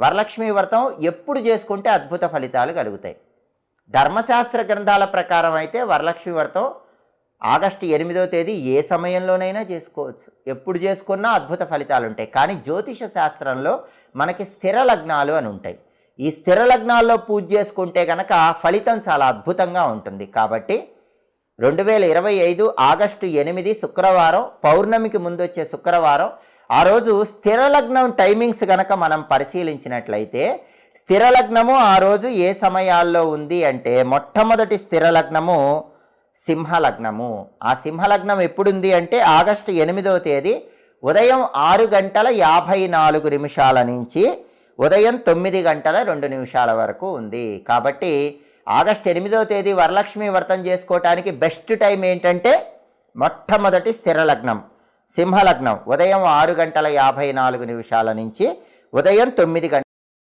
వరలక్ష్మి వ్రతం ఎప్పుడు చేసుకుంటే అద్భుత ఫలితాలు కలుగుతాయి? ధర్మశాస్త్ర గ్రంథాల ప్రకారం అయితే వరలక్ష్మి వ్రతం ఆగస్టు 8వ తేదీ ఏ సమయంలోనైనా చేసుకోవచ్చు, ఎప్పుడు చేసుకున్నా అద్భుత ఫలితాలు ఉంటాయి. కానీ జ్యోతిష శాస్త్రంలో మనకి స్థిర లగ్నాలు అని ఉంటాయి. ఈ స్థిర లగ్నాల్లో పూజ చేసుకుంటే కనుక ఫలితం చాలా అద్భుతంగా ఉంటుంది. కాబట్టి 2025 ఆగస్టు 8 శుక్రవారం, పౌర్ణమికి ముందు వచ్చే శుక్రవారం, ఆ రోజు స్థిర లగ్నం టైమింగ్స్ కనుక మనం పరిశీలించినట్లయితే స్థిర లగ్నము ఆ రోజు ఏ సమయాల్లో ఉంది అంటే మొట్టమొదటి స్థిర లగ్నము సింహలగ్నము. ఆ సింహలగ్నం ఎప్పుడుంది అంటే ఆగస్టు 8వ తేదీ ఉదయం 6:54 నుంచి ఉదయం 9:02 వరకు ఉంది. కాబట్టి ఆగస్టు 8వ తేదీ వరలక్ష్మి వ్రతం చేసుకోవటానికి బెస్ట్ టైం ఏంటంటే మొట్టమొదటి స్థిర లగ్నం సింహలగ్నం ఉదయం 6:54 నుంచి ఉదయం 9